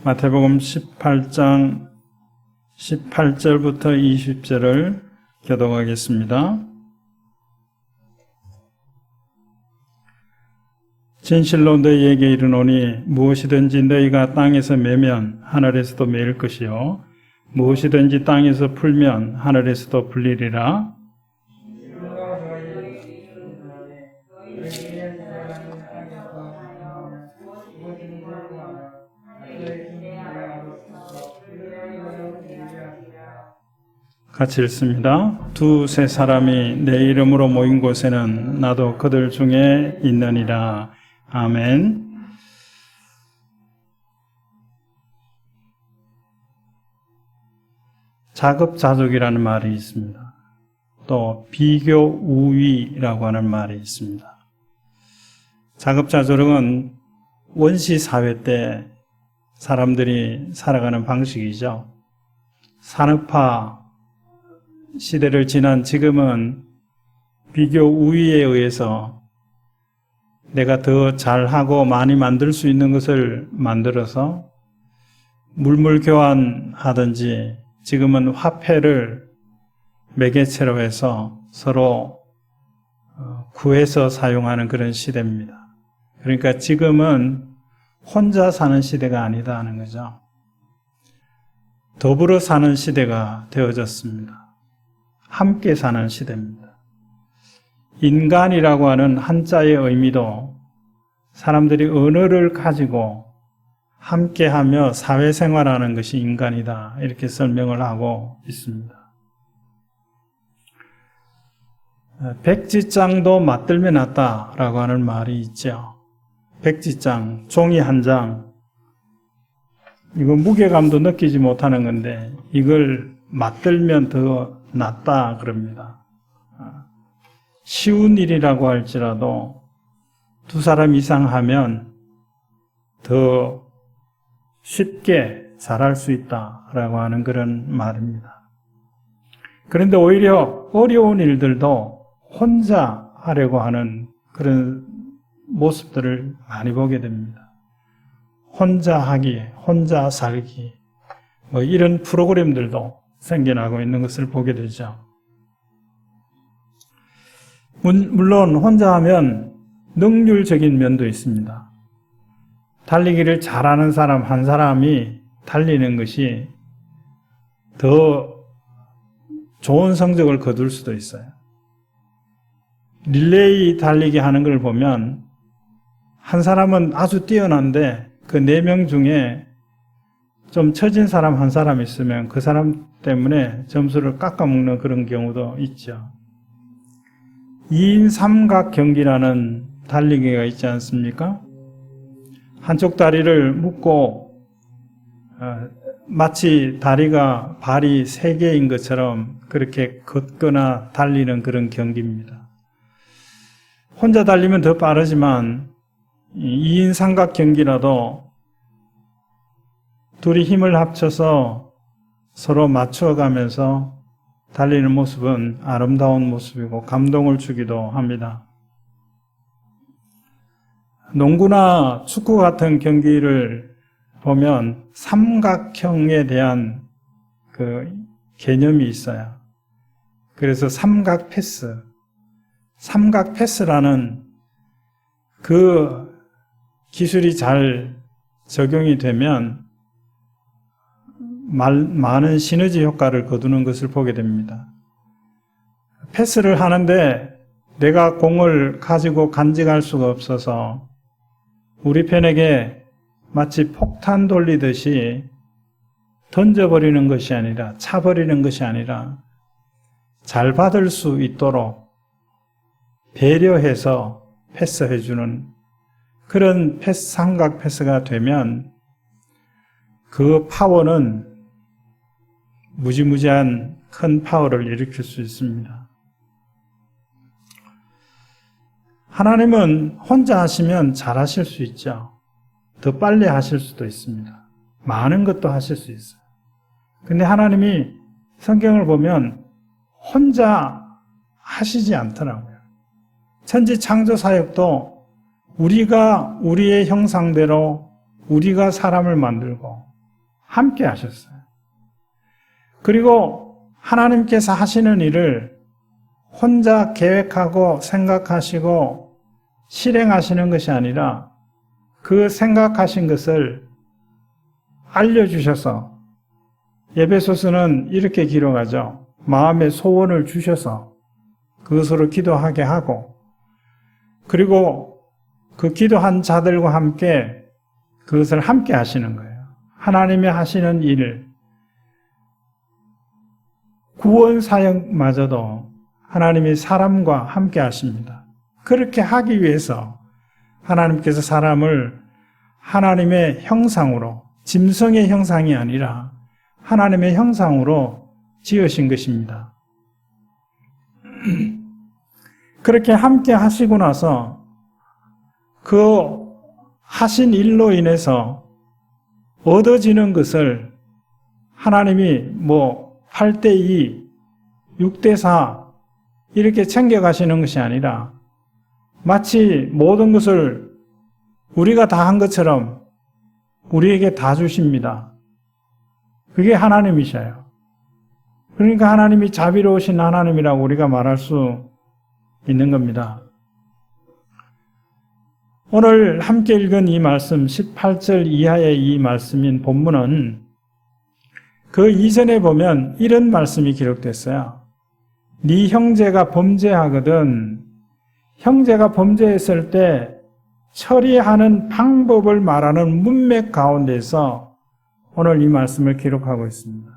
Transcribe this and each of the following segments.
마태복음 18장 18절부터 20절을 교독하겠습니다. 진실로 너희에게 이르노니 무엇이든지 너희가 땅에서 매면 하늘에서도 매일 것이요 무엇이든지 땅에서 풀면 하늘에서도 풀리리라. 같이 읽습니다. 두세 사람이 내 이름으로 모인 곳에는 나도 그들 중에 있느니라. 아멘. 자급자족이라는 말이 있습니다. 또 비교 우위라고 하는 말이 있습니다. 자급자족은 원시 사회 때 사람들이 살아가는 방식이죠. 산업화 시대를 지난 지금은 비교 우위에 의해서 내가 더 잘하고 많이 만들 수 있는 것을 만들어서 물물 교환하든지 지금은 화폐를 매개체로 해서 서로 구해서 사용하는 그런 시대입니다. 그러니까 지금은 혼자 사는 시대가 아니다 하는 거죠. 더불어 사는 시대가 되어졌습니다. 함께 사는 시대입니다. 인간이라고 하는 한자의 의미도 사람들이 언어를 가지고 함께하며 사회생활하는 것이 인간이다 이렇게 설명을 하고 있습니다. 백지장도 맞들며 놨다라고 하는 말이 있죠. 백지장, 종이 한 장, 이거 무게감도 느끼지 못하는 건데 이걸 맞들면 더 낫다 그럽니다. 쉬운 일이라고 할지라도 두 사람 이상 하면 더 쉽게 잘할 수 있다라고 하는 그런 말입니다. 그런데 오히려 어려운 일들도 혼자 하려고 하는 그런 모습들을 많이 보게 됩니다. 혼자 하기, 혼자 살기, 이런 프로그램들도 생겨나고 있는 것을 보게 되죠. 물론 혼자 하면 능률적인 면도 있습니다. 달리기를 잘하는 사람 한 사람이 달리는 것이 더 좋은 성적을 거둘 수도 있어요. 릴레이 달리기 하는 걸 보면 한 사람은 아주 뛰어난데 그 4명 중에 좀 처진 사람 한 사람 있으면 그 사람 때문에 점수를 깎아먹는 그런 경우도 있죠. 2인 삼각 경기라는 달리기가 있지 않습니까? 한쪽 다리를 묶고 마치 다리가 발이 3개인 것처럼 그렇게 걷거나 달리는 그런 경기입니다. 혼자 달리면 더 빠르지만 2인 삼각 경기라도 둘이 힘을 합쳐서 서로 맞춰가면서 달리는 모습은 아름다운 모습이고 감동을 주기도 합니다. 농구나 축구 같은 경기를 보면 삼각형에 대한 그 개념이 있어요. 그래서 삼각 패스라는 그 기술이 잘 적용이 되면 많은 시너지 효과를 거두는 것을 보게 됩니다. 패스를 하는데 내가 공을 가지고 간직할 수가 없어서 우리 편에게 마치 폭탄 돌리듯이 던져버리는 것이 아니라 차버리는 것이 아니라 잘 받을 수 있도록 배려해서 패스해주는 그런 삼각 패스가 되면 그 파워는 무지무지한 큰 파워를 일으킬 수 있습니다. 하나님은 혼자 하시면 잘하실 수 있죠. 더 빨리 하실 수도 있습니다. 많은 것도 하실 수 있어요. 근데 하나님이 성경을 보면 혼자 하시지 않더라고요. 천지 창조 사역도 우리가 우리의 형상대로 우리가 사람을 만들고 함께 하셨어요. 그리고 하나님께서 하시는 일을 혼자 계획하고 생각하시고 실행하시는 것이 아니라 그 생각하신 것을 알려주셔서, 에베소서는 이렇게 기록하죠. 마음의 소원을 주셔서 그것으로 기도하게 하고, 그리고 그 기도한 자들과 함께 그것을 함께 하시는 거예요. 하나님이 하시는 일, 구원 사역마저도 하나님이 사람과 함께 하십니다. 그렇게 하기 위해서 하나님께서 사람을 하나님의 형상으로, 짐승의 형상이 아니라 하나님의 형상으로 지으신 것입니다. 그렇게 함께 하시고 나서 그 하신 일로 인해서 얻어지는 것을 하나님이 8대2, 6대4 이렇게 챙겨가시는 것이 아니라 마치 모든 것을 우리가 다 한 것처럼 우리에게 다 주십니다. 그게 하나님이셔요. 그러니까 하나님이 자비로우신 하나님이라고 우리가 말할 수 있는 겁니다. 오늘 함께 읽은 이 말씀, 18절 이하의 이 말씀인 본문은 그 이전에 보면 이런 말씀이 기록됐어요. 네 형제가 범죄하거든, 형제가 범죄했을 때 처리하는 방법을 말하는 문맥 가운데서 오늘 이 말씀을 기록하고 있습니다.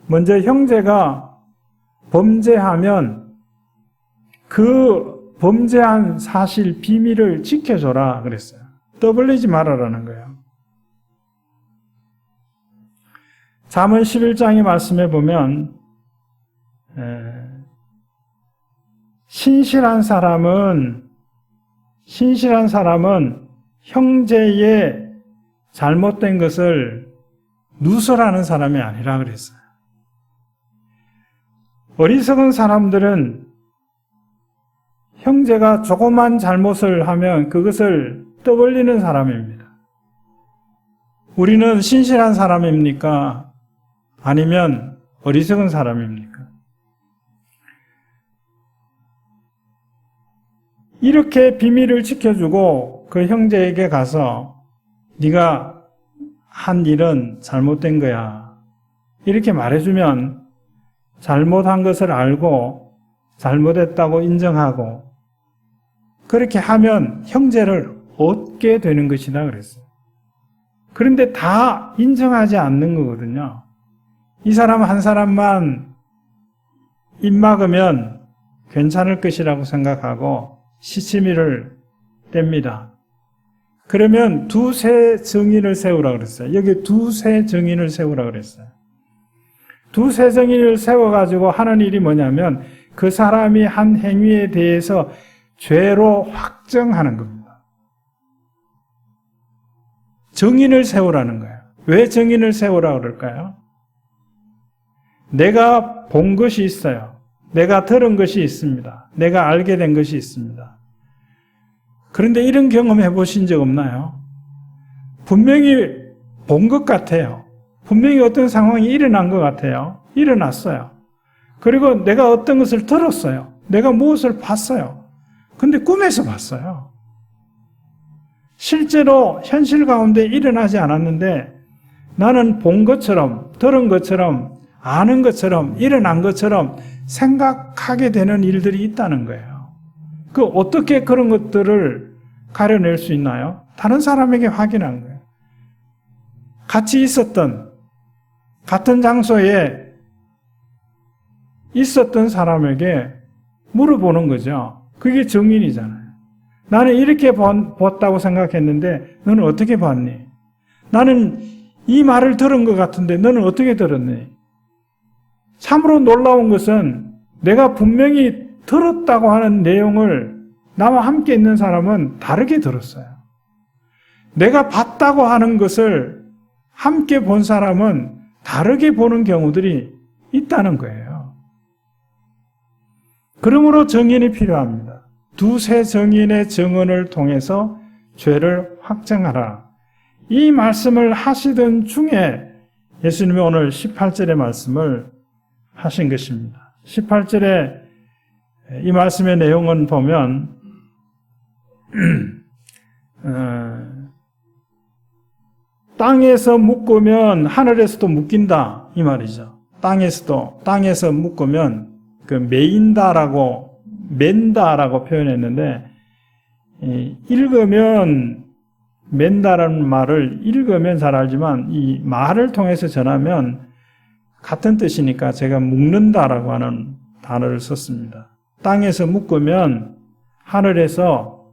먼저 형제가 범죄하면 그 범죄한 사실, 비밀을 지켜줘라 그랬어요. 떠벌리지 말아라는 거예요. 잠언 11장의 말씀에 보면 신실한 사람은 형제의 잘못된 것을 누설하는 사람이 아니라 그랬어요. 어리석은 사람들은 형제가 조그만 잘못을 하면 그것을 떠벌리는 사람입니다. 우리는 신실한 사람입니까? 아니면 어리석은 사람입니까? 이렇게 비밀을 지켜주고 그 형제에게 가서 네가 한 일은 잘못된 거야, 이렇게 말해주면 잘못한 것을 알고 잘못했다고 인정하고 그렇게 하면 형제를 얻게 되는 것이다 그랬어요. 그런데 다 인정하지 않는 거거든요. 이 사람 한 사람만 입 막으면 괜찮을 것이라고 생각하고 시치미를 뗍니다. 그러면 두세 증인을 세우라 그랬어요. 여기 두세 증인을 세우라 그랬어요. 두세 증인을 세워가지고 하는 일이 뭐냐면 그 사람이 한 행위에 대해서 죄로 확정하는 겁니다. 증인을 세우라는 거예요. 왜 증인을 세우라 그럴까요? 내가 본 것이 있어요. 내가 들은 것이 있습니다. 내가 알게 된 것이 있습니다. 그런데 이런 경험 해보신 적 없나요? 분명히 본 것 같아요. 분명히 어떤 상황이 일어난 것 같아요. 일어났어요. 그리고 내가 어떤 것을 들었어요. 내가 무엇을 봤어요. 근데 꿈에서 봤어요. 실제로 현실 가운데 일어나지 않았는데 나는 본 것처럼, 들은 것처럼, 아는 것처럼, 일어난 것처럼 생각하게 되는 일들이 있다는 거예요. 어떻게 그런 것들을 가려낼 수 있나요? 다른 사람에게 확인한 거예요. 같이 있었던, 같은 장소에 있었던 사람에게 물어보는 거죠. 그게 증인이잖아요. 나는 이렇게 봤다고 생각했는데 너는 어떻게 봤니? 나는 이 말을 들은 것 같은데 너는 어떻게 들었니? 참으로 놀라운 것은 내가 분명히 들었다고 하는 내용을 나와 함께 있는 사람은 다르게 들었어요. 내가 봤다고 하는 것을 함께 본 사람은 다르게 보는 경우들이 있다는 거예요. 그러므로 증인이 필요합니다. 두세 증인의 증언을 통해서 죄를 확정하라. 이 말씀을 하시던 중에 예수님이 오늘 18절의 말씀을 하신 것입니다. 18절에 이 말씀의 내용은 보면 땅에서 묶으면 하늘에서도 묶인다 이 말이죠. 땅에서 묶으면 그 매인다라고 맨다라고 표현했는데, 읽으면 맨다라는 말을 읽으면 잘 알지만 이 말을 통해서 전하면 같은 뜻이니까 제가 묶는다라고 하는 단어를 썼습니다. 땅에서 묶으면 하늘에서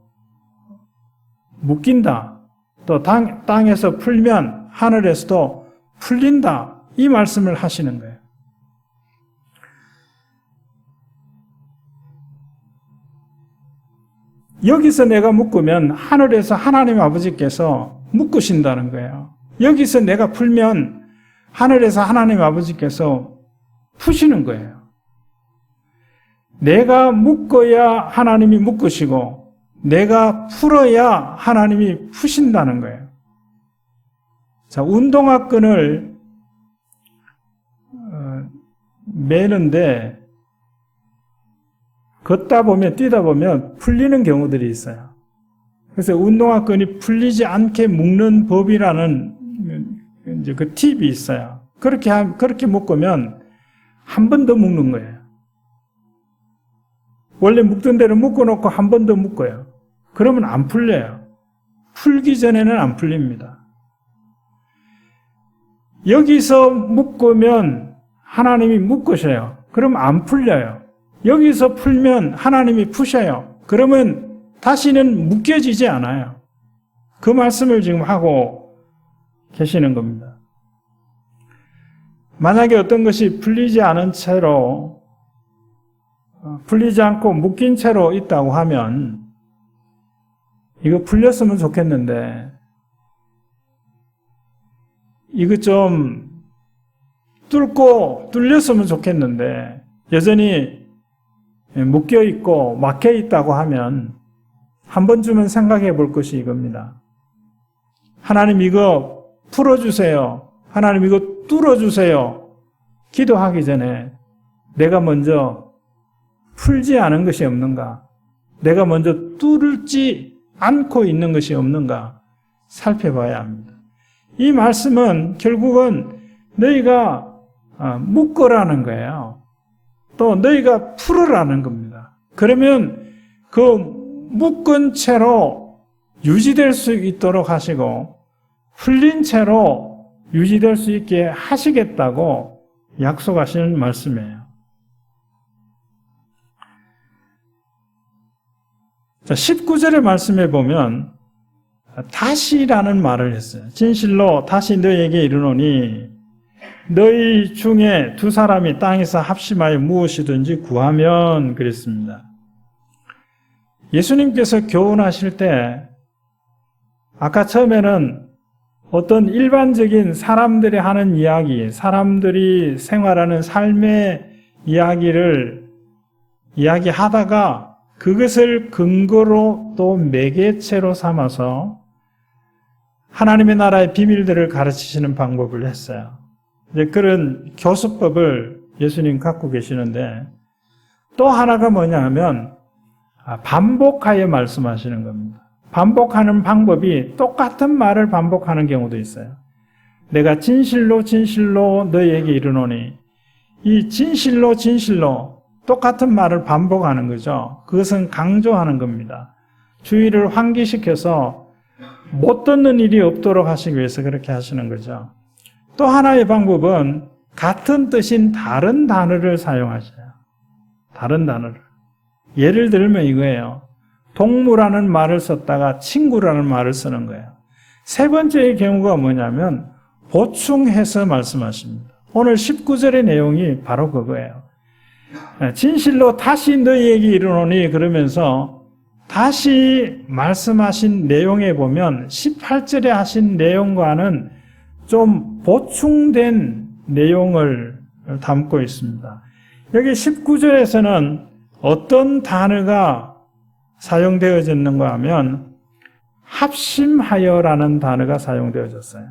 묶인다. 또 땅에서 풀면 하늘에서도 풀린다. 이 말씀을 하시는 거예요. 여기서 내가 묶으면 하늘에서 하나님 아버지께서 묶으신다는 거예요. 여기서 내가 풀면 하늘에서 하나님 아버지께서 푸시는 거예요. 내가 묶어야 하나님이 묶으시고 내가 풀어야 하나님이 푸신다는 거예요. 자, 운동화 끈을 매는데 걷다 보면 뛰다 보면 풀리는 경우들이 있어요. 그래서 운동화 끈이 풀리지 않게 묶는 법이라는 이제 그 팁이 있어요. 그렇게 묶으면 한 번 더 묶는 거예요. 원래 묶던 대로 묶어놓고 한 번 더 묶어요. 그러면 안 풀려요. 풀기 전에는 안 풀립니다. 여기서 묶으면 하나님이 묶으셔요. 그럼 안 풀려요. 여기서 풀면 하나님이 푸셔요. 그러면 다시는 묶여지지 않아요. 그 말씀을 지금 하고 계시는 겁니다. 만약에 어떤 것이 풀리지 않고 묶인 채로 있다고 하면 이거 풀렸으면 좋겠는데 이거 좀 뚫렸으면 좋겠는데 여전히 묶여있고 막혀있다고 하면 한 번쯤은 생각해 볼 것이 이겁니다. 하나님 이거 풀어주세요. 하나님 이거 뚫어주세요. 기도하기 전에 내가 먼저 풀지 않은 것이 없는가? 내가 먼저 뚫지 않고 있는 것이 없는가? 살펴봐야 합니다. 이 말씀은 결국은 너희가 묶으라는 거예요. 또 너희가 풀으라는 겁니다. 그러면 그 묶은 채로 유지될 수 있도록 하시고 풀린 채로 유지될 수 있게 하시겠다고 약속하시는 말씀이에요. 자, 19절의 말씀에 보면 다시라는 말을 했어요. 진실로 다시 너희에게 이르노니 너희 중에 두 사람이 땅에서 합심하여 무엇이든지 구하면 그랬습니다. 예수님께서 교훈하실 때 아까 처음에는 어떤 일반적인 사람들이 하는 이야기, 사람들이 생활하는 삶의 이야기를 이야기하다가 그것을 근거로 또 매개체로 삼아서 하나님의 나라의 비밀들을 가르치시는 방법을 했어요. 이제 그런 교수법을 예수님 갖고 계시는데 또 하나가 뭐냐 하면 반복하여 말씀하시는 겁니다. 반복하는 방법이 똑같은 말을 반복하는 경우도 있어요. 내가 진실로 너희에게 이르노니 이 진실로 똑같은 말을 반복하는 거죠. 그것은 강조하는 겁니다. 주의를 환기시켜서 못 듣는 일이 없도록 하시기 위해서 그렇게 하시는 거죠. 또 하나의 방법은 같은 뜻인 다른 단어를 사용하셔요. 다른 단어를. 예를 들면 이거예요. 동무라는 말을 썼다가 친구라는 말을 쓰는 거예요. 세 번째의 경우가 뭐냐면 보충해서 말씀하십니다. 오늘 19절의 내용이 바로 그거예요. 진실로 다시 너희에게 이르노니 그러면서 다시 말씀하신 내용에 보면 18절에 하신 내용과는 좀 보충된 내용을 담고 있습니다. 여기 19절에서는 어떤 단어가 사용되어졌는가 하면 합심하여라는 단어가 사용되어졌어요.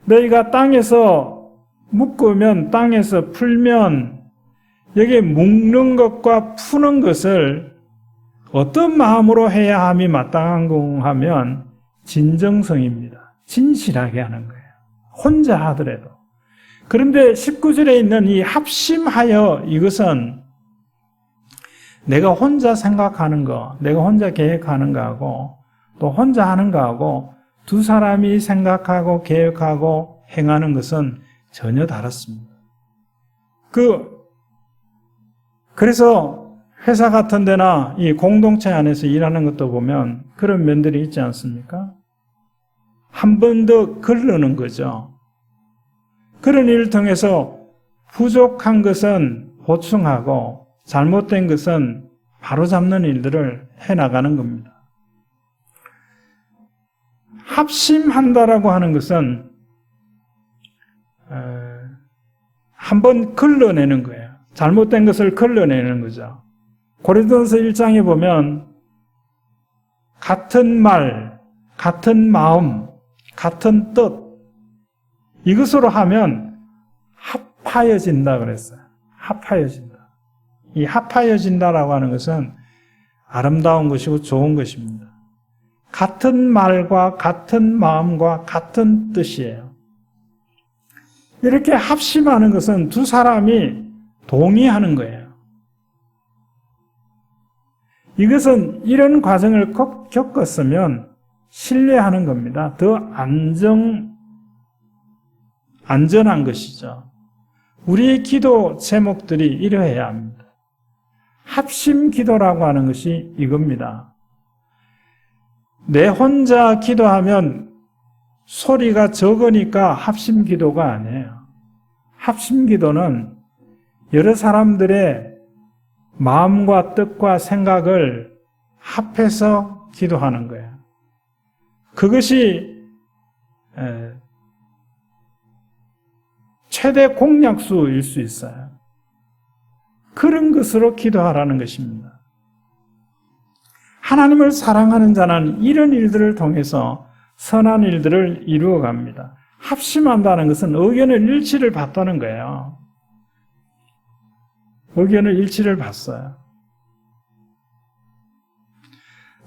너희가 땅에서 묶으면, 땅에서 풀면, 여기에 묶는 것과 푸는 것을 어떤 마음으로 해야 함이 마땅한 하면 진정성입니다. 진실하게 하는 거예요. 혼자 하더라도. 그런데 19절에 있는 이 합심하여, 이것은 내가 혼자 생각하는 거, 내가 혼자 계획하는 거하고 또 혼자 하는 거하고 두 사람이 생각하고 계획하고 행하는 것은 전혀 다릅니다. 그래서 회사 같은 데나 이 공동체 안에서 일하는 것도 보면 그런 면들이 있지 않습니까? 한 번 더 걸르는 거죠. 그런 일을 통해서 부족한 것은 보충하고 잘못된 것은 바로잡는 일들을 해나가는 겁니다. 합심한다라고 하는 것은 한번 걸러내는 거예요. 잘못된 것을 걸러내는 거죠. 고린도전서 1장에 보면 같은 말, 같은 마음, 같은 뜻, 이것으로 하면 합하여진다 그랬어요. 합하여진다. 이 합하여진다라고 하는 것은 아름다운 것이고 좋은 것입니다. 같은 말과 같은 마음과 같은 뜻이에요. 이렇게 합심하는 것은 두 사람이 동의하는 거예요. 이것은 이런 과정을 겪었으면 신뢰하는 겁니다. 더 안전한 것이죠. 우리의 기도 제목들이 이러해야 합니다. 합심 기도라고 하는 것이 이겁니다. 내 혼자 기도하면 소리가 적으니까 합심 기도가 아니에요. 합심 기도는 여러 사람들의 마음과 뜻과 생각을 합해서 기도하는 거예요. 그것이 최대 공약수일 수 있어요. 그런 것으로 기도하라는 것입니다. 하나님을 사랑하는 자는 이런 일들을 통해서 선한 일들을 이루어갑니다. 합심한다는 것은 의견의 일치를 봤다는 거예요. 의견의 일치를 봤어요.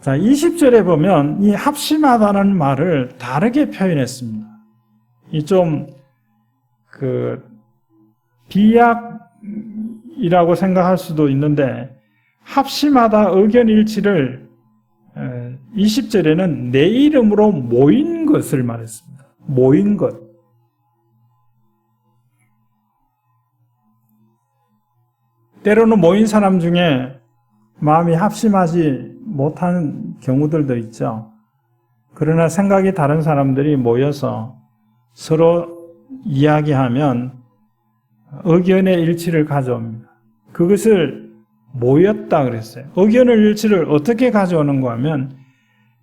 자, 20절에 보면 이 합심하다는 말을 다르게 표현했습니다. 이 좀 비약이라고 생각할 수도 있는데, 합심하다 의견 일치를 20절에는 내 이름으로 모인 것을 말했습니다. 모인 것. 때로는 모인 사람 중에 마음이 합심하지 못하는 경우들도 있죠. 그러나 생각이 다른 사람들이 모여서 서로 이야기하면 의견의 일치를 가져옵니다. 그것을 모였다 그랬어요. 의견의 일치를 어떻게 가져오는가 하면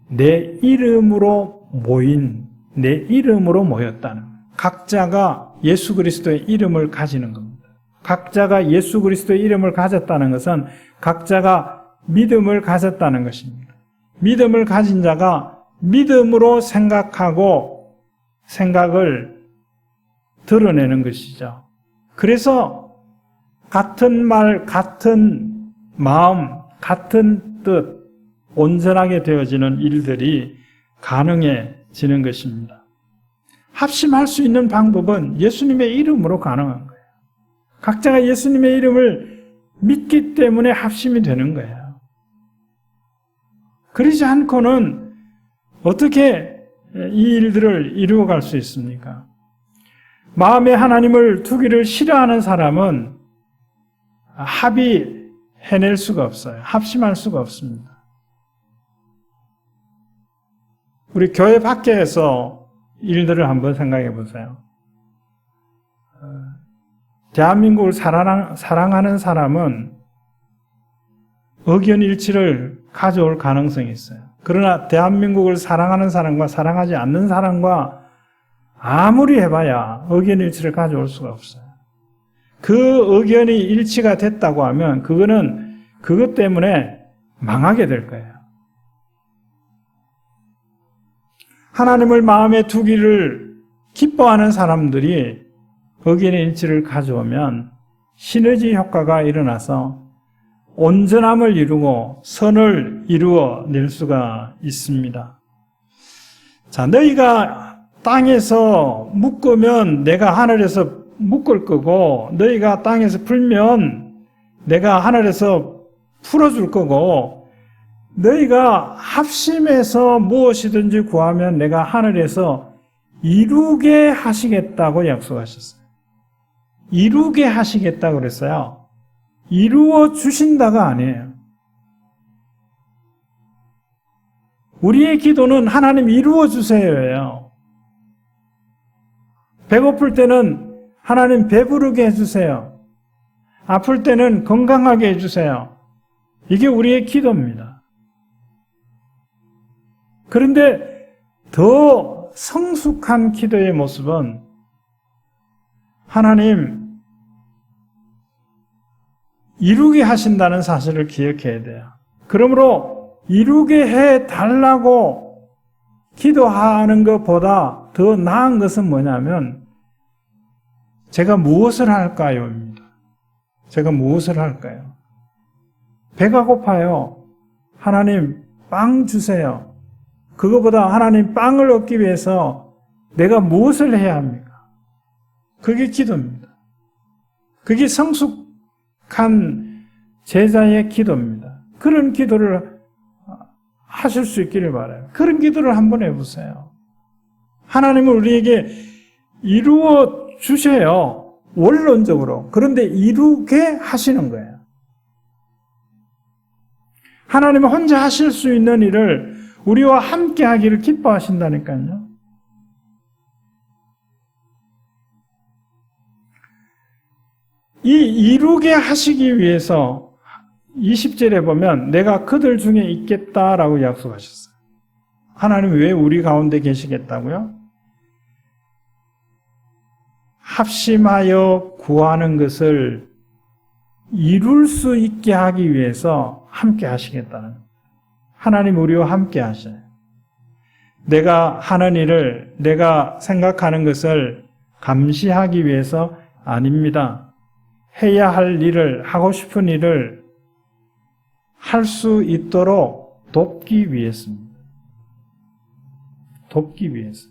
내 이름으로 내 이름으로 모였다는 거예요. 각자가 예수 그리스도의 이름을 가지는 겁니다. 각자가 예수 그리스도의 이름을 가졌다는 것은 각자가 믿음을 가졌다는 것입니다. 믿음을 가진 자가 믿음으로 생각하고 생각을 드러내는 것이죠. 그래서 같은 말, 같은 마음, 같은 뜻, 온전하게 되어지는 일들이 가능해지는 것입니다. 합심할 수 있는 방법은 예수님의 이름으로 가능한 거예요. 각자가 예수님의 이름을 믿기 때문에 합심이 되는 거예요. 그러지 않고는 어떻게 이 일들을 이루어갈 수 있습니까? 마음에 하나님을 두기를 싫어하는 사람은 합의해낼 수가 없어요. 합심할 수가 없습니다. 우리 교회 밖에서 일들을 한번 생각해 보세요. 대한민국을 사랑하는 사람은 의견 일치를 가져올 가능성이 있어요. 그러나 대한민국을 사랑하는 사람과 사랑하지 않는 사람과 아무리 해봐야 의견 일치를 가져올 수가 없어요. 그 의견이 일치가 됐다고 하면 그거는 그것 때문에 망하게 될 거예요. 하나님을 마음에 두기를 기뻐하는 사람들이 의견의 일치를 가져오면 시너지 효과가 일어나서 온전함을 이루고 선을 이루어낼 수가 있습니다. 자, 너희가 땅에서 묶으면 내가 하늘에서 묶을 거고, 너희가 땅에서 풀면 내가 하늘에서 풀어줄 거고, 너희가 합심해서 무엇이든지 구하면 내가 하늘에서 이루게 하시겠다고 약속하셨어요. 이루게 하시겠다고 그랬어요. 이루어 주신다가 아니에요. 우리의 기도는 하나님 이루어 주세요예요. 배고플 때는 하나님 배부르게 해주세요. 아플 때는 건강하게 해주세요. 이게 우리의 기도입니다. 그런데 더 성숙한 기도의 모습은 하나님 이루게 하신다는 사실을 기억해야 돼요. 그러므로 이루게 해달라고 기도하는 것보다 더 나은 것은 뭐냐면 제가 무엇을 할까요?입니다. 제가 무엇을 할까요? 배가 고파요. 하나님 빵 주세요. 그거보다 하나님 빵을 얻기 위해서 내가 무엇을 해야 합니까? 그게 기도입니다. 그게 성숙한 제자의 기도입니다. 그런 기도를 하실 수 있기를 바라요. 그런 기도를 한번 해보세요. 하나님은 우리에게 이루어 주세요. 원론적으로. 그런데 이루게 하시는 거예요. 하나님은 혼자 하실 수 있는 일을 우리와 함께 하기를 기뻐하신다니까요. 이 이루게 하시기 위해서 20절에 보면 내가 그들 중에 있겠다라고 약속하셨어요. 하나님은 왜 우리 가운데 계시겠다고요? 합심하여 구하는 것을 이룰 수 있게 하기 위해서 함께 하시겠다는 거예요. 하나님 우리와 함께 하셔요. 내가 하는 일을, 내가 생각하는 것을 감시하기 위해서 아닙니다. 해야 할 일을, 하고 싶은 일을 할 수 있도록 돕기 위해서입니다. 돕기 위해서.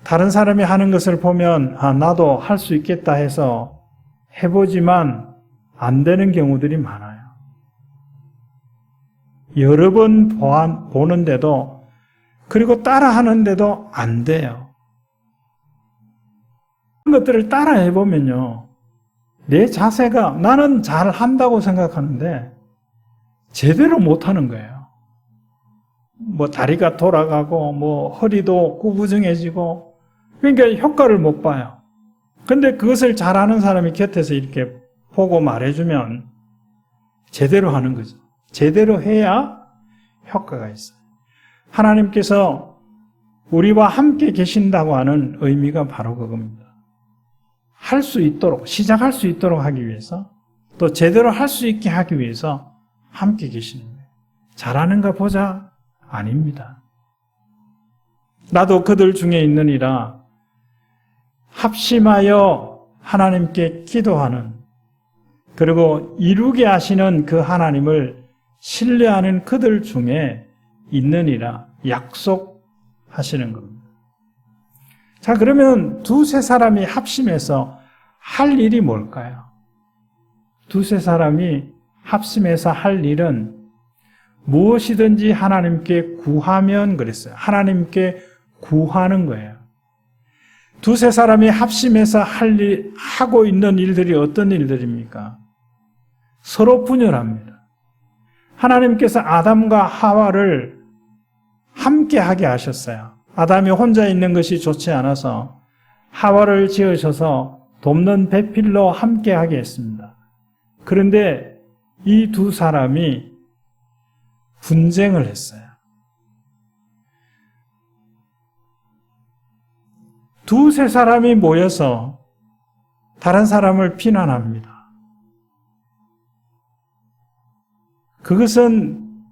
다른 사람이 하는 것을 보면 나도 할 수 있겠다 해서 해보지만 안 되는 경우들이 많아요. 여러 번 보는데도 그리고 따라 하는데도 안 돼요. 그런 것들을 따라 해보면요. 내 자세가 나는 잘 한다고 생각하는데 제대로 못하는 거예요. 뭐 다리가 돌아가고 뭐 허리도 구부정해지고 그러니까 효과를 못 봐요. 근데 그것을 잘하는 사람이 곁에서 이렇게 보고 말해주면 제대로 하는 거죠. 제대로 해야 효과가 있어요. 하나님께서 우리와 함께 계신다고 하는 의미가 바로 그겁니다. 할 수 있도록, 시작할 수 있도록 하기 위해서 또 제대로 할 수 있게 하기 위해서 함께 계시는 거예요. 잘하는가 보자? 아닙니다. 나도 그들 중에 있느니라 합심하여 하나님께 기도하는 그리고 이루게 하시는 그 하나님을 신뢰하는 그들 중에 있느니라 약속하시는 겁니다. 자, 그러면 두세 사람이 합심해서 할 일이 뭘까요? 두세 사람이 합심해서 할 일은 무엇이든지 하나님께 구하면 그랬어요. 하나님께 구하는 거예요. 두세 사람이 합심해서 하고 있는 일들이 어떤 일들입니까? 서로 분열합니다. 하나님께서 아담과 하와를 함께 하게 하셨어요. 아담이 혼자 있는 것이 좋지 않아서 하와를 지으셔서 돕는 배필로 함께 하게 했습니다. 그런데 이 두 사람이 분쟁을 했어요. 두세 사람이 모여서 다른 사람을 비난합니다. 그것은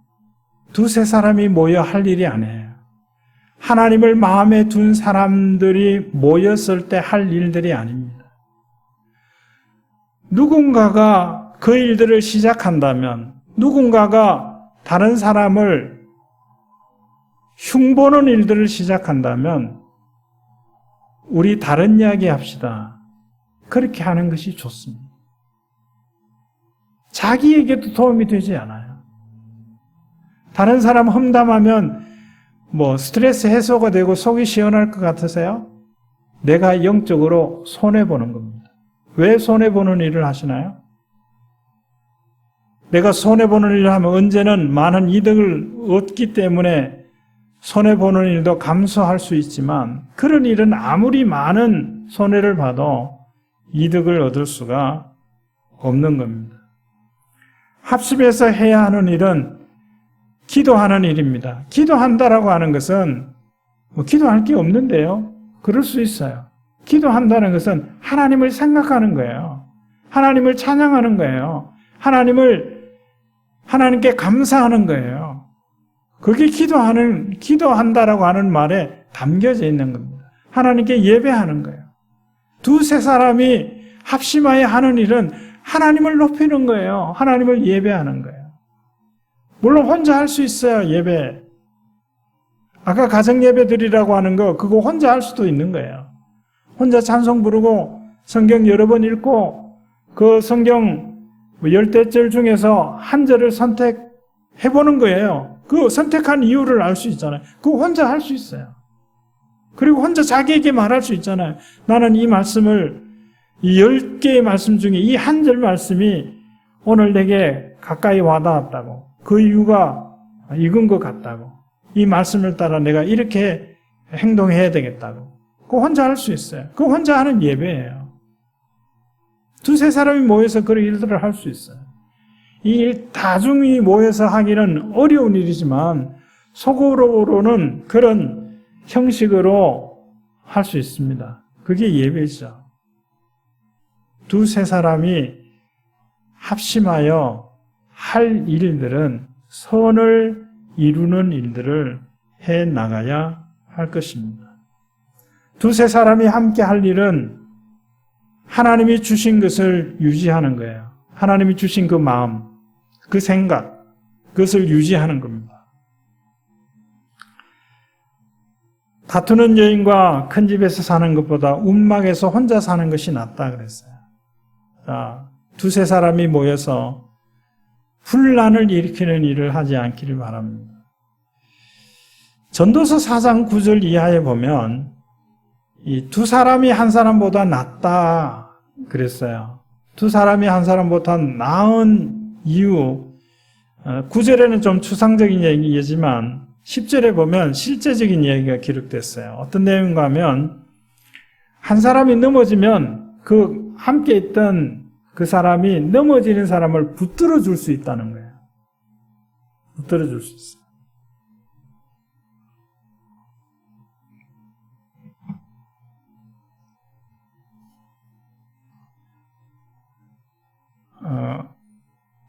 두세 사람이 모여 할 일이 아니에요. 하나님을 마음에 둔 사람들이 모였을 때 할 일들이 아닙니다. 누군가가 그 일들을 시작한다면, 누군가가 다른 사람을 흉보는 일들을 시작한다면 우리 다른 이야기 합시다. 그렇게 하는 것이 좋습니다. 자기에게도 도움이 되지 않아요. 다른 사람 험담하면 스트레스 해소가 되고 속이 시원할 것 같으세요? 내가 영적으로 손해보는 겁니다. 왜 손해보는 일을 하시나요? 내가 손해보는 일을 하면 언제는 많은 이득을 얻기 때문에 손해보는 일도 감수할 수 있지만 그런 일은 아무리 많은 손해를 봐도 이득을 얻을 수가 없는 겁니다. 합심해서 해야 하는 일은 기도하는 일입니다. 기도한다라고 하는 것은 기도할 게 없는데요. 그럴 수 있어요. 기도한다는 것은 하나님을 생각하는 거예요. 하나님을 찬양하는 거예요. 하나님께 감사하는 거예요. 그게 기도한다라고 하는 말에 담겨져 있는 겁니다. 하나님께 예배하는 거예요. 두세 사람이 합심하여 하는 일은 하나님을 높이는 거예요. 하나님을 예배하는 거예요. 물론 혼자 할 수 있어요, 예배. 아까 가정 예배드리라고 하는 거, 그거 혼자 할 수도 있는 거예요. 혼자 찬송 부르고 성경 여러 번 읽고 그 성경 10대절 중에서 한 절을 선택해보는 거예요. 그 선택한 이유를 알 수 있잖아요. 그거 혼자 할 수 있어요. 그리고 혼자 자기에게 말할 수 있잖아요. 나는 이 말씀을, 이 10개의 말씀 중에 이 한 절 말씀이 오늘 내게 가까이 와닿았다고. 그 이유가 익은 것 같다고. 이 말씀을 따라 내가 이렇게 행동해야 되겠다고. 그거 혼자 할 수 있어요. 그거 혼자 하는 예배예요. 두세 사람이 모여서 그런 일들을 할 수 있어요. 이 일 다중이 모여서 하기는 어려운 일이지만 속으로는 그런 형식으로 할 수 있습니다. 그게 예배죠. 두세 사람이 합심하여 할 일들은 선을 이루는 일들을 해 나가야 할 것입니다. 두세 사람이 함께 할 일은 하나님이 주신 것을 유지하는 거예요. 하나님이 주신 그 마음, 그 생각, 그것을 유지하는 겁니다. 다투는 여인과 큰 집에서 사는 것보다 움막에서 혼자 사는 것이 낫다 그랬어요. 자, 두세 사람이 모여서 분란을 일으키는 일을 하지 않기를 바랍니다. 전도서 4장 9절 이하에 보면 이 두 사람이 한 사람보다 낫다 그랬어요. 두 사람이 한 사람보다 나은 이유, 9절에는 좀 추상적인 얘기지만 10절에 보면 실제적인 이야기가 기록됐어요. 어떤 내용인가 하면 한 사람이 넘어지면 그 함께 있던 그 사람이 넘어지는 사람을 붙들어 줄 수 있다는 거예요. 붙들어 줄 수 있어요.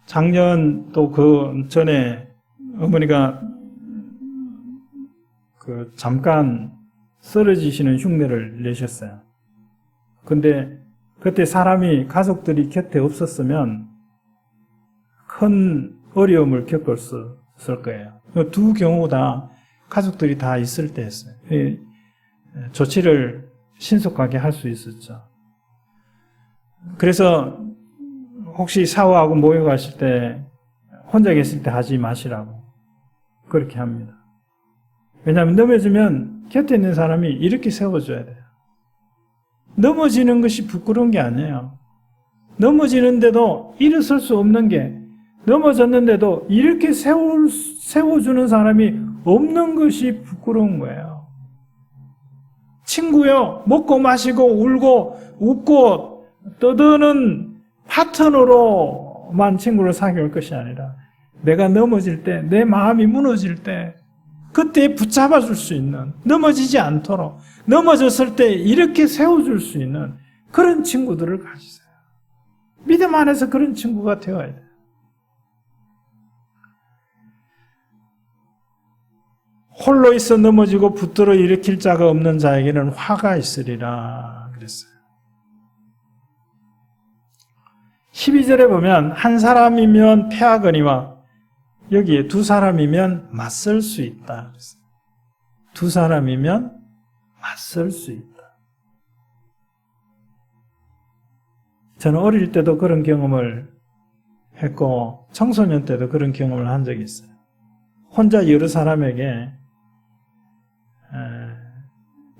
작년 또 그 전에 어머니가 잠깐 쓰러지시는 흉내를 내셨어요. 근데 그때 가족들이 곁에 없었으면 큰 어려움을 겪었을 거예요. 두 경우 다 가족들이 다 있을 때였어요. 조치를 신속하게 할 수 있었죠. 그래서 혹시 샤워하고 목욕 하실 때 혼자 계실 때 하지 마시라고 그렇게 합니다. 왜냐하면 넘어지면 곁에 있는 사람이 이렇게 세워줘야 돼요. 넘어지는 것이 부끄러운 게 아니에요. 넘어지는데도 일어설 수 없는 게, 넘어졌는데도 이렇게 세워주는 사람이 없는 것이 부끄러운 거예요. 친구요, 먹고 마시고 울고 웃고 떠드는 파트너로만 친구를 사귀올 것이 아니라 내가 넘어질 때, 내 마음이 무너질 때 그때 붙잡아 줄 수 있는, 넘어지지 않도록 넘어졌을 때 이렇게 세워줄 수 있는 그런 친구들을 가지세요. 믿음 안에서 그런 친구가 되어야 돼요. 홀로 있어 넘어지고 붙들어 일으킬 자가 없는 자에게는 화가 있으리라 그랬어요. 12절에 보면 한 사람이면 패하거니와 여기에 두 사람이면 맞설 수 있다 그랬어요. 두 사람이면 맞설 수 있다. 저는 어릴 때도 그런 경험을 했고 청소년 때도 그런 경험을 한 적이 있어요. 혼자 여러 사람에게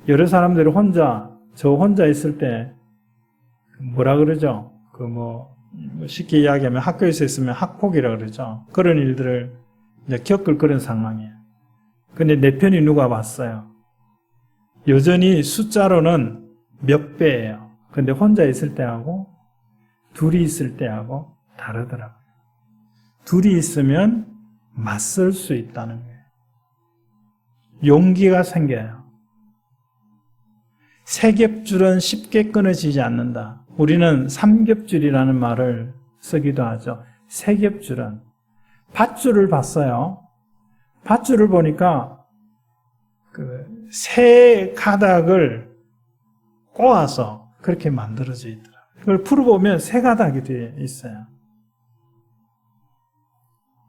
여러 사람들이 저 혼자 있을 때 뭐라 그러죠? 쉽게 이야기하면 학교에서 있으면 학폭이라 그러죠. 그런 일들을 이제 겪을 그런 상황이에요. 근데 내 편이 누가 봤어요? 여전히 숫자로는 몇 배예요. 근데 혼자 있을 때하고 둘이 있을 때하고 다르더라고요. 둘이 있으면 맞설 수 있다는 거예요. 용기가 생겨요. 세 겹줄은 쉽게 끊어지지 않는다. 우리는 삼겹줄이라는 말을 쓰기도 하죠. 세 겹줄은 밧줄을 봤어요. 밧줄을 보니까 세 가닥을 꼬아서 그렇게 만들어져 있더라고요. 그걸 풀어보면 세 가닥이 되어 있어요.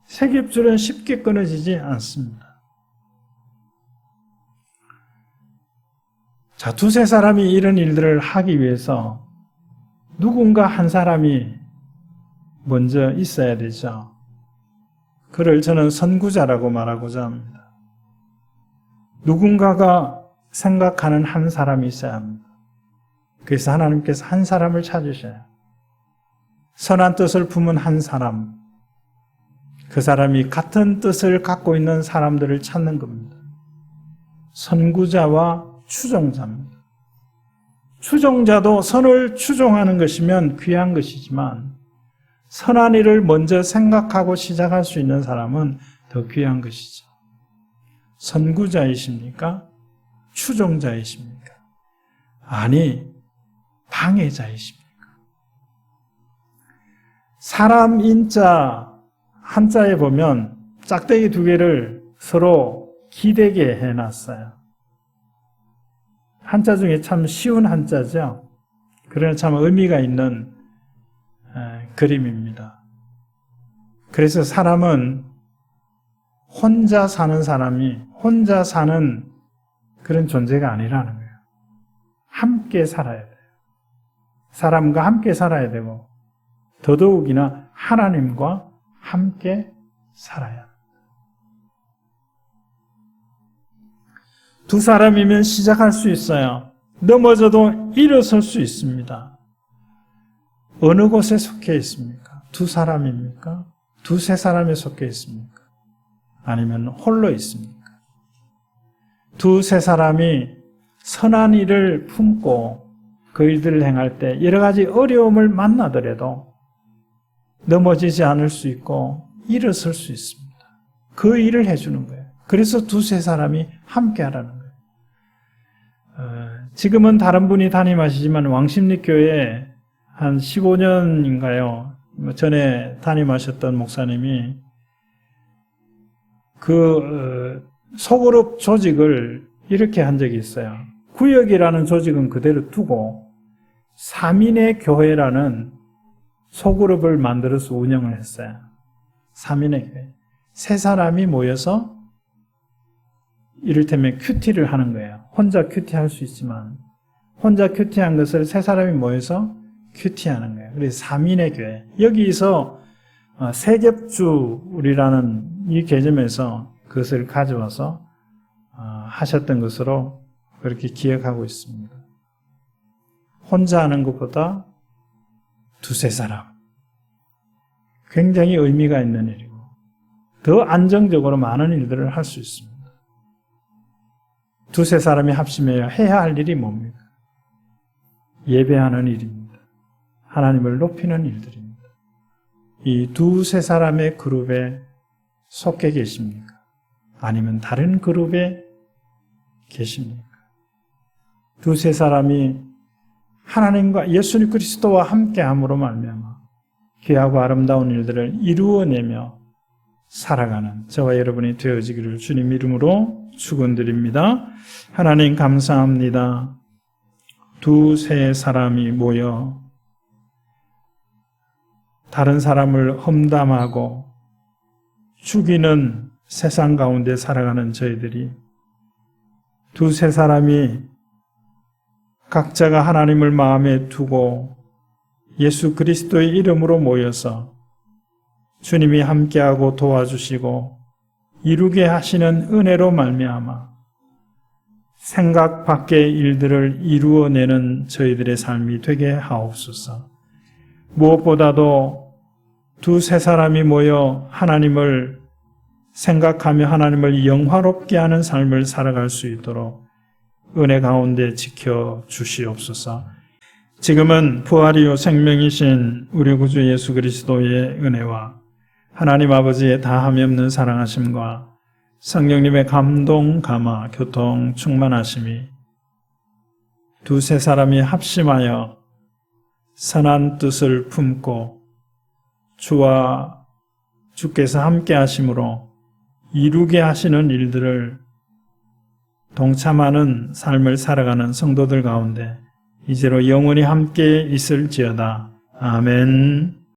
세 겹줄은 쉽게 끊어지지 않습니다. 자, 두세 사람이 이런 일들을 하기 위해서 누군가 한 사람이 먼저 있어야 되죠. 그를 저는 선구자라고 말하고자 합니다. 누군가가 생각하는 한 사람이 있어야 합니다. 그래서 하나님께서 한 사람을 찾으셔요. 선한 뜻을 품은 한 사람, 그 사람이 같은 뜻을 갖고 있는 사람들을 찾는 겁니다. 선구자와 추종자입니다. 추종자도 선을 추종하는 것이면 귀한 것이지만 선한 일을 먼저 생각하고 시작할 수 있는 사람은 더 귀한 것이죠. 선구자이십니까? 추종자이십니까? 아니, 방해자이십니까? 사람 인자 한자에 보면 짝대기 두 개를 서로 기대게 해놨어요. 한자 중에 참 쉬운 한자죠. 그러나 참 의미가 있는 그림입니다. 그래서 사람은 혼자 사는 사람이 혼자 사는 그런 존재가 아니라는 거예요. 함께 살아야 돼요. 사람과 함께 살아야 되고 더더욱이나 하나님과 함께 살아야 합니다. 두 사람이면 시작할 수 있어요. 넘어져도 일어설 수 있습니다. 어느 곳에 속해 있습니까? 두 사람입니까? 두세 사람에 속해 있습니까? 아니면 홀로 있습니까? 두세 사람이 선한 일을 품고 그 일들을 행할 때 여러 가지 어려움을 만나더라도 넘어지지 않을 수 있고 일어설 수 있습니다. 그 일을 해주는 거예요. 그래서 두세 사람이 함께 하라는 거예요. 지금은 다른 분이 담임하시지만 왕십리교회 한 15년인가요? 전에 담임하셨던 목사님이 소그룹 조직을 이렇게 한 적이 있어요. 구역이라는 조직은 그대로 두고 3인의 교회라는 소그룹을 만들어서 운영을 했어요. 3인의 교회. 세 사람이 모여서 이를테면 큐티를 하는 거예요. 혼자 큐티할 수 있지만 혼자 큐티한 것을 세 사람이 모여서 큐티하는 거예요. 그래서 3인의 교회. 여기서 세겹줄이라는 이 개념에서 그것을 가져와서 하셨던 것으로 그렇게 기억하고 있습니다. 혼자 하는 것보다 두세 사람. 굉장히 의미가 있는 일이고 더 안정적으로 많은 일들을 할 수 있습니다. 두세 사람이 합심해야 해야 할 일이 뭡니까? 예배하는 일입니다. 하나님을 높이는 일들입니다. 이 두세 사람의 그룹에 속해 계십니까? 아니면 다른 그룹에 계십니까? 두세 사람이 하나님과 예수님 그리스도와 함께함으로 말미암아 귀하고 아름다운 일들을 이루어내며 살아가는 저와 여러분이 되어지기를 주님 이름으로 축원드립니다. 하나님 감사합니다. 두세 사람이 모여 다른 사람을 험담하고 죽이는 세상 가운데 살아가는 저희들이 두세 사람이 각자가 하나님을 마음에 두고 예수 그리스도의 이름으로 모여서 주님이 함께하고 도와주시고 이루게 하시는 은혜로 말미암아 생각 밖의 일들을 이루어내는 저희들의 삶이 되게 하옵소서. 무엇보다도 두세 사람이 모여 하나님을 생각하며 하나님을 영화롭게 하는 삶을 살아갈 수 있도록 은혜 가운데 지켜주시옵소서. 지금은 부활이요 생명이신 우리 구주 예수 그리스도의 은혜와 하나님 아버지의 다함이 없는 사랑하심과 성령님의 감동, 감화, 교통, 충만하심이 두세 사람이 합심하여 선한 뜻을 품고 주와 주께서 함께 하심으로 이루게 하시는 일들을 동참하는 삶을 살아가는 성도들 가운데 이제로 영원히 함께 있을지어다. 아멘.